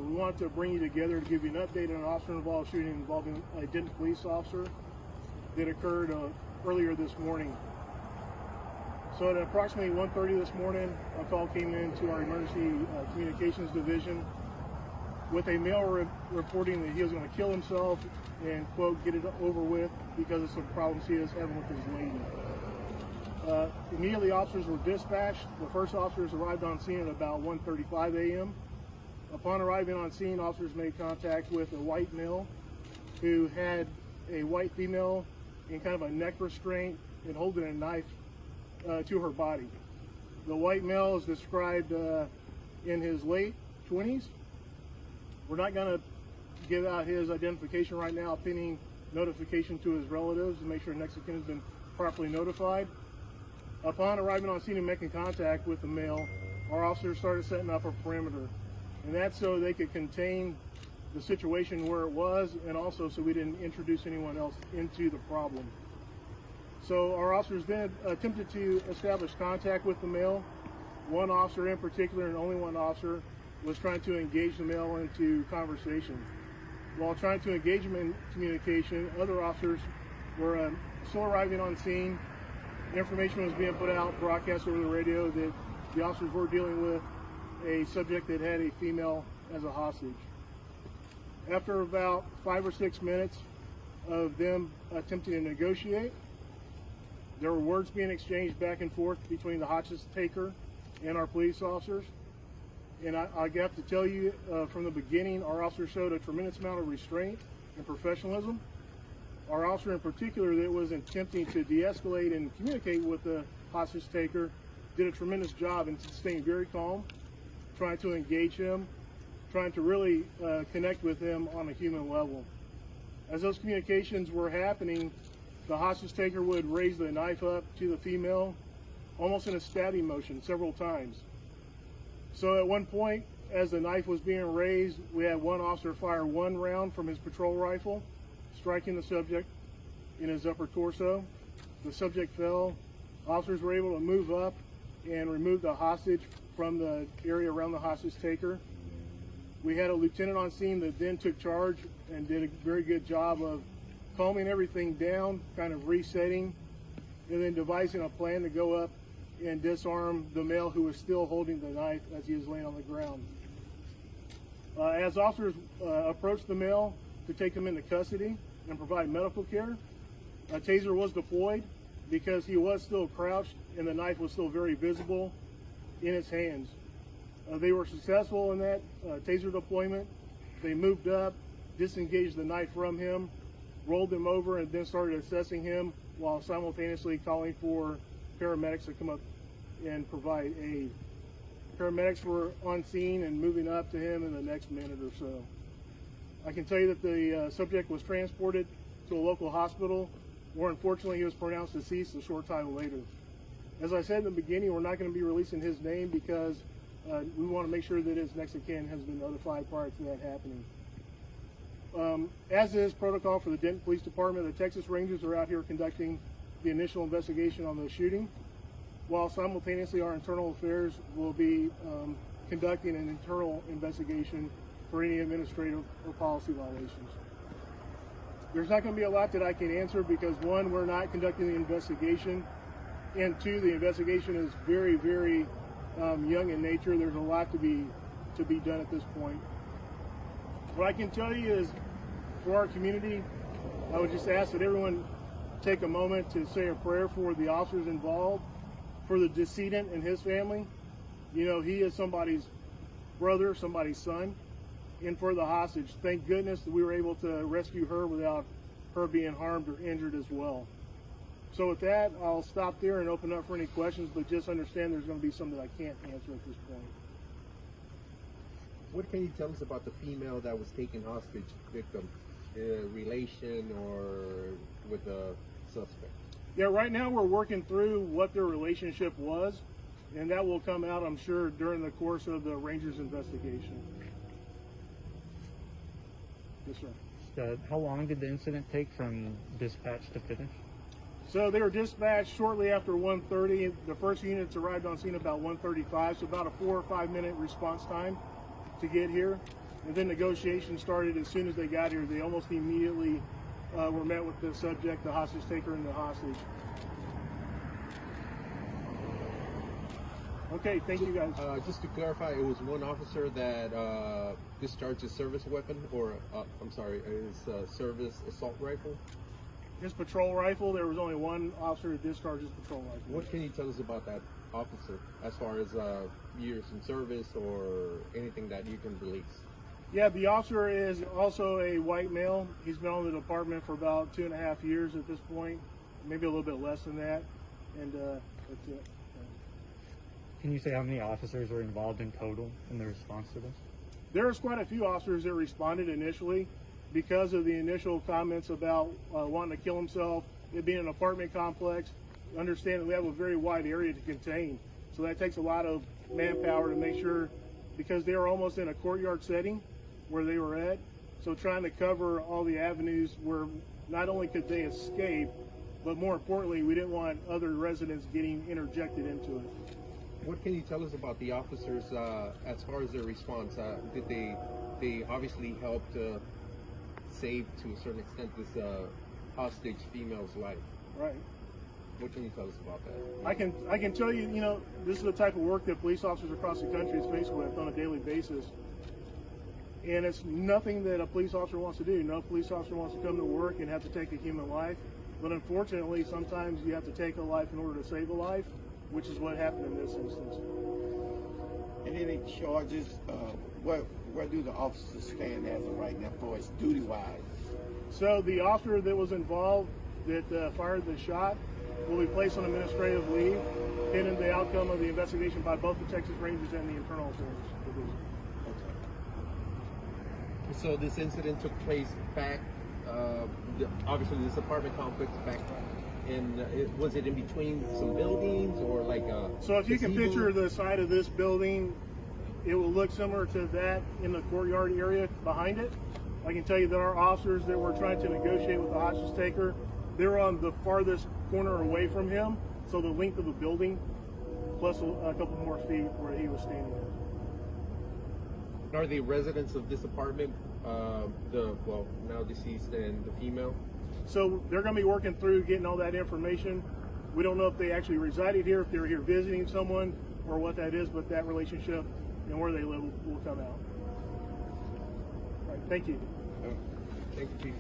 We wanted to bring you together to give you an update on an officer-involved shooting involving a Denton police officer that occurred earlier this morning. So at approximately 1:30 this morning, a call came in to our emergency communications division with a male reporting that he was going to kill himself and, quote, get it over with because of some problems he is having with his lady. Immediately, officers were dispatched. The first officers arrived on scene at about 1:35 a.m. Upon arriving on scene, officers made contact with a white male who had a white female in kind of a neck restraint and holding a knife to her body. The white male is described in his late 20s. We're not going to give out his identification right now, pending notification to his relatives to make sure next of kin has been properly notified. Upon arriving on scene and making contact with the male, our officers started setting up a perimeter. And that's so they could contain the situation where it was, and also so we didn't introduce anyone else into the problem. So our officers then attempted to establish contact with the male. One officer in particular, and only one officer, was trying to engage the male into conversation. While trying to engage him in communication, other officers were still arriving on scene. Information was being put out, broadcast over the radio, that the officers were dealing with a subject that had a female as a hostage. After about 5 or 6 minutes of them attempting to negotiate, there were words being exchanged back and forth between the hostage taker and our police officers. And I have to tell you, from the beginning, our officers showed a tremendous amount of restraint and professionalism. Our officer in particular that was attempting to de-escalate and communicate with the hostage taker did a tremendous job in staying very calm, trying to engage him, trying to really connect with him on a human level. As those communications were happening, the hostage taker would raise the knife up to the female, almost in a stabbing motion several times. So at one point, as the knife was being raised, we had one officer fire one round from his patrol rifle, striking the subject in his upper torso. The subject fell. Officers were able to move up and remove the hostage from the area around the hostage taker. We had a lieutenant on scene that then took charge and did a very good job of calming everything down, kind of resetting, and then devising a plan to go up and disarm the male who was still holding the knife as he was laying on the ground. As officers approached the male to take him into custody and provide medical care, a taser was deployed because he was still crouched and the knife was still very visible in his hands. They were successful in that taser deployment. They moved up, disengaged the knife from him, rolled him over, and then started assessing him while simultaneously calling for paramedics to come up and provide aid. Paramedics were on scene and moving up to him in the next minute or so. I can tell you that the subject was transported to a local hospital, where unfortunately he was pronounced deceased a short time later. As I said in the beginning, we're not going to be releasing his name because we want to make sure that his next of kin has been notified prior to that happening. As is protocol for the Denton Police Department, the Texas Rangers are out here conducting the initial investigation on the shooting, while simultaneously our internal affairs will be conducting an internal investigation for any administrative or policy violations. There's not going to be a lot that I can answer because, one, we're not conducting the investigation, and two, the investigation is very, very young in nature. There's a lot to be done at this point. What I can tell you is, for our community, I would just ask that everyone take a moment to say a prayer for the officers involved, for the decedent and his family. You know, he is somebody's brother, somebody's son, and for the hostage. Thank goodness that we were able to rescue her without her being harmed or injured as well. So with that, I'll stop there and open up for any questions, but just understand there's going to be some that I can't answer at this point. What can you tell us about the female that was taken hostage, victim, relation or with the suspect? Yeah, right now we're working through what their relationship was, and that will come out, I'm sure, during the course of the Rangers investigation. Yes, sir. How long did the incident take from dispatch to finish? So they were dispatched shortly after 1:30. The first units arrived on scene about 1:35, so about a 4 or 5 minute response time to get here. And then negotiations started as soon as they got here. They almost immediately were met with the subject, the hostage taker, and the hostage. Okay, thank you guys. Just to clarify, it was one officer that discharged his service weapon, or I'm sorry, his service assault rifle. His patrol rifle, there was only one officer who discharged his patrol rifle. What can you tell us about that officer, as far as years in service or anything that you can release? Yeah, the officer is also a white male. He's been on the department for about 2.5 years at this point, maybe a little bit less than that, and that's it. Can you say how many officers were involved in total in the response to this? There was quite a few officers that responded initially because of the initial comments about wanting to kill himself, it being an apartment complex. Understand that we have a very wide area to contain, so that takes a lot of manpower to make sure, because they were almost in a courtyard setting where they were at, so trying to cover all the avenues where not only could they escape, but more importantly, we didn't want other residents getting interjected into it. What can you tell us about the officers as far as their response? Did they obviously help to save, to a certain extent, this hostage female's life? Right. What can you tell us about that? I can tell you, you know, this is the type of work that police officers across the country is faced with on a daily basis. And it's nothing that a police officer wants to do. No police officer wants to come to work and have to take a human life. But unfortunately, sometimes you have to take a life in order to save a life, which is what happened in this instance. And any charges, where do the officers stand as of right now for its duty-wise? So the officer that was involved that fired the shot will be placed on administrative leave, pending the outcome of the investigation by both the Texas Rangers and the Internal Affairs Division. So this incident took place back, obviously this apartment complex back, and was it in between some buildings or like a So if you can gazebo? picture the side of this building, it will look similar to that in the courtyard area behind it. I can tell you that our officers that were trying to negotiate with the hostage taker, they were on the farthest corner away from him, so the length of the building, plus a couple more feet where he was standing. Are the residents of this apartment, now deceased and the female? So they're going to be working through getting all that information. We don't know if they actually resided here, if they were here visiting someone, or what that is, but that relationship and where they live will come out. All right, thank you. Thank you, Chief.